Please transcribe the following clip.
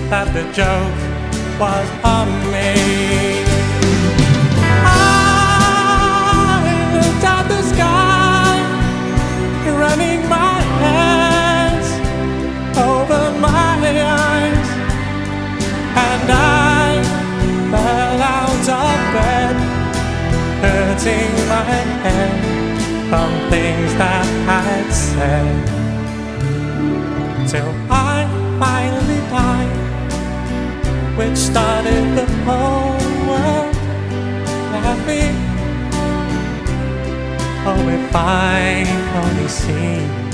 that the joke was on me. I looked at the sky, running my hands over my eyes, and I fell out of bed, hurting my head from things that I'd said, till I finally died, which started the whole world laughing. Oh, if I only seen